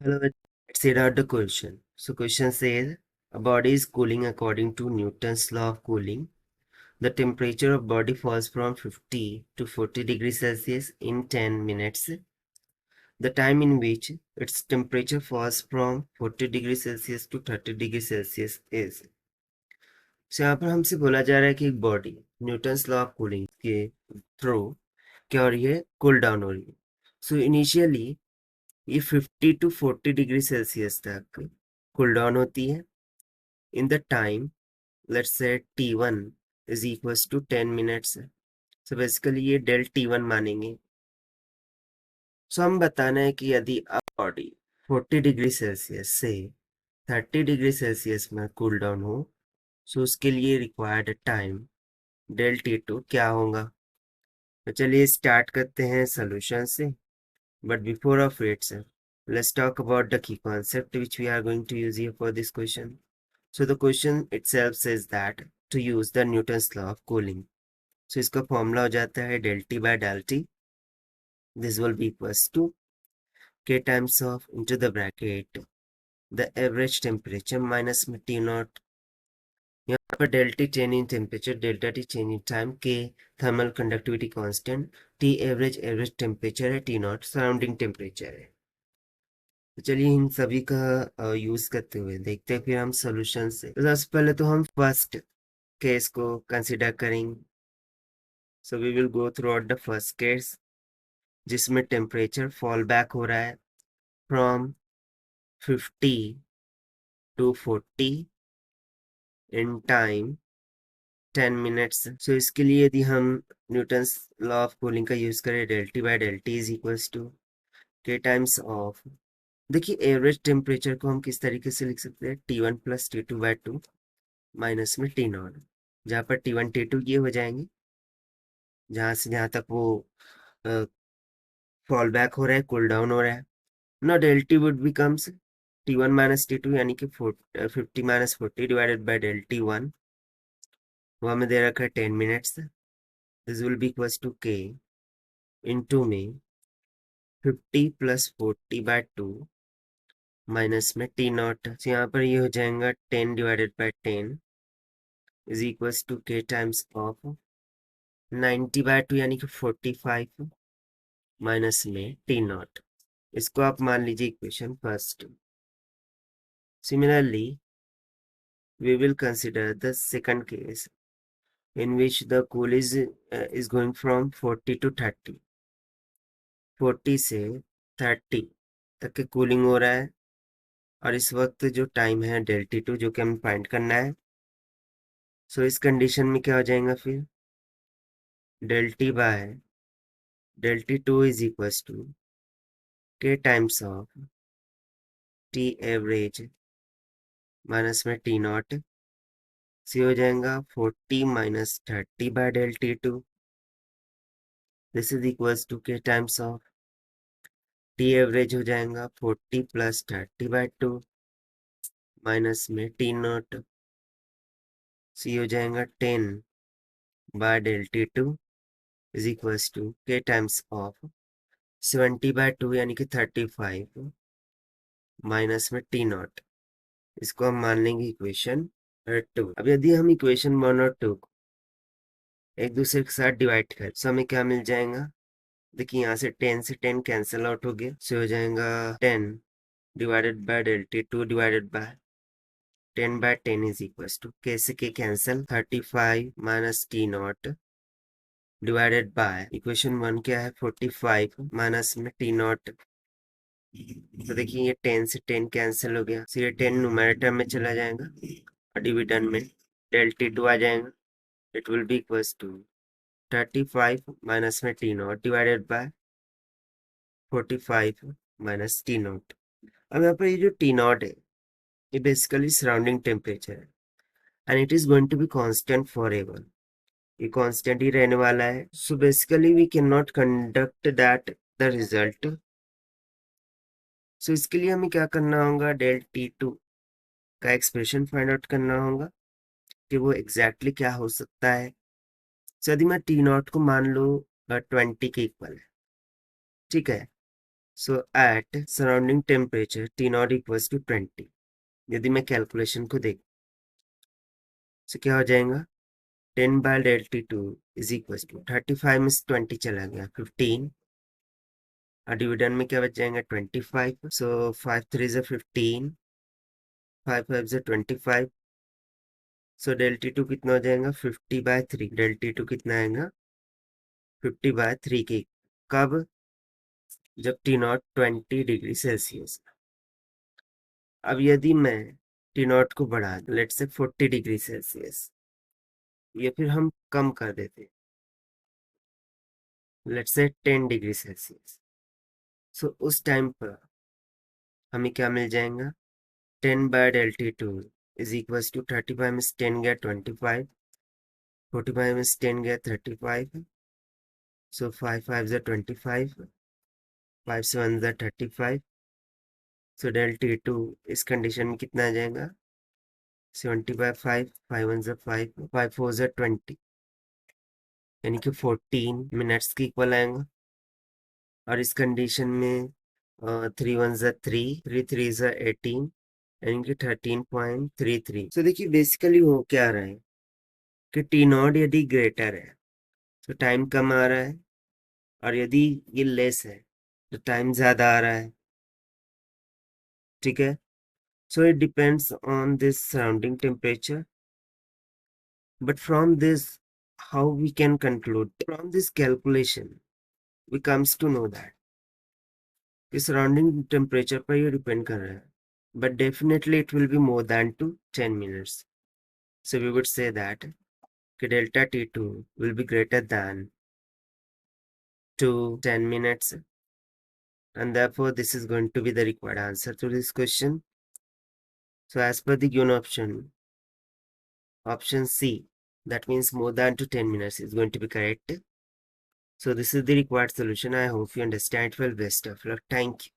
Hello, let's read out the question. So question says a body is cooling according to Newton's law of cooling. The temperature of body falls from 50 to 40 degrees Celsius in 10 minutes. The time in which its temperature falls from 40 degrees Celsius to 30 degrees Celsius is. So यहाँ पर हमसे बोला जा रहा है कि एक body Newton's law of cooling के थ्रू क्या हो रही है, कूल डाउन हो रही है. सो इनिशियली ये 50 टू 40 डिग्री सेल्सियस तक कूल डाउन होती है in the time, let's say t1 is equals to 10 minutes. So basically ये del t1 मानेंगे. So हम बताना है कि यदि अब बॉडी 40 डिग्री सेल्सियस से 30 डिग्री सेल्सियस में कूल डाउन हो, so उसके लिए रिक्वायर्ड टाइम del t2 क्या होगा. तो चलिए स्टार्ट करते हैं सोल्यूशन से. But before of it, sir, let's talk about the key concept which we are going to use here for this question. So the question itself says that to use the Newton's law of cooling. So इसका formula हो जाता है del T by del T. This will be equals to K times of into the bracket the average temperature minus T naught. यहाँ पर del T change in temperature, delta T change in time, K thermal conductivity constant, T average temperature है, T naught surrounding temperature है. तो चलिए इन सभी का use करते हुए देखते हैं फिर हम सोल्यूशन से. तो सबसे पहले तो हम फर्स्ट केस को कंसीडर करेंगे. So we will go throughout the first case जिसमें टेम्परेचर फॉल बैक हो रहा है from 50 to 40 in time 10 minutes. So इसके लिए यदि हम न्यूटन्स लॉ ऑफ कूलिंग का यूज करें del T by del T is equals to K times of, देखिए एवरेज टेम्परेचर को हम किस तरीके से लिख सकते हैं, T1 plus T2 by 2 minus में T नॉट, जहाँ पर T1 T2 ये हो जाएंगे जहाँ से जहाँ तक वो फॉल बैक हो रहा है, कूल डाउन हो रहा है. No del T would becomes T1 minus T2 यानी कि 50 minus 40 divided by del T1, वो हमें दे रखा है 10 minutes. This will be equals to K into में 50 प्लस 40 बाय 2 माइनस में T नॉट. तो यहाँ पर ये हो जाएगा 10 divided by 10 is equals to K times of 90 by 2 यानी कि 45 माइनस में T नॉट. इसको आप मान लीजिए equation first. Similarly, we will consider the second case in which the cool is going from 40 to 30. 40 से 30 तक के कूलिंग हो रहा है और इस वक्त जो टाइम है del T2 जो कि हमें फाइंड करना है. सो इस कंडीशन में क्या हो जाएगा फिर, del T by del T2 is equals to K times of T average माइनस में T नॉट. सी हो जाएगा 40 minus 30 by del T2. This is equals to K times of T average हो जाएगा 40 प्लस 30 बाय 2 माइनस में T not. See हो जाएगा 10 by del T2 is equals to K times of 70 by 2 यानी कि 35 minus में T नॉट. इसको हम मान लेंगे इक्वेशन 2. अब यदि हम इक्वेशन 1 और 2 को एक दूसरे के साथ डिवाइड करें तो हमें क्या मिल जाएगा, देखिए यहाँ से 10 से 10 कैंसिल आउट हो गया. सो हो जाएगा 10 divided bye del T2 divided by 10 by 10 is equals to K से K cancel 35 minus T not divided by equation 1 क्या है 45 माइनस में T नॉट. तो देखिए ये 10 से 10 कैंसिल हो गया. तो ये 10 न्यूमरेटर में चला जाएगा और डिविडेंड में del T2 आ जाएगा. It will be equals to 35 minus में T not divided by 45 minus T not. अब यहाँ पर ये जो T नॉट है ये बेसिकली सराउंडिंग टेम्परेचर है and it is going to be constant forever. ये कांस्टेंट ही रहने वाला है. So basically we can not conduct that the result. So इसके लिए हमें क्या करना होगा, del T2 का एक्सप्रेशन फाइंड आउट करना होगा कि वो एग्जैक्टली क्या हो सकता है. सो यदि मैं T नॉट को मान लूँ 20 के इक्वल है, ठीक है. So at surrounding temperature T not equals to 20। यदि मैं कैलकुलेशन को देख तो क्या हो जाएगा, 10/Δt2 इज इक्वल्स टू 35 में 20 चला गया 15, और डिविडेंड में क्या बच जाएगा 25। सो 5 3 is 15, 5 5 is 25। सो Δt2 कितना हो जाएगा 50/3। Δt2 कितना आएगा 50/3 के कब, जब टी नॉट 20 डिग्री सेल्सियस। अब यदि मैं टी नॉट को बढ़ा दूं लेट से 40 डिग्री सेल्सियस, या फिर हम कम कर देते लेट से 10 डिग्री सेल्सियस, सो उस टाइम पर हमें क्या मिल जाएगा, 10/Δt2 इज इक्वल्स टू 35 में 10 गया 25, 45 में 10 गया 35। सो 5 5 is 25, 5 7 is 35। सो Δt2 इस कंडीशन में कितना आ जाएगा 70/5, 5 1 is 5, 5 4 is 20, यानी कि 14 मिनट्स के इक्वल आएगा। और इस कंडीशन में 3 1 is 3, 3 3 is 18, यानी कि 13.33। सो देखिए बेसिकली हो क्या रहा है कि टी नॉट यदि ग्रेटर है तो टाइम कम आ रहा है, और यदि ये लेस है तो टाइम ज़्यादा आ रहा है। ठीक है, so it depends on this surrounding temperature, but from this how we can conclude, from this calculation we comes to know that कि surrounding temperature पर ये depend कर रहा है, but definitely it will be more than to 10 minutes. So we would say that कि delta T2 will be greater than to 10 minutes, and therefore this is going to be the required answer to this question. So as per the given option C, that means more than to 10 minutes is going to be correct. So this is the required solution. I hope you understand well. Best of luck. Thank you.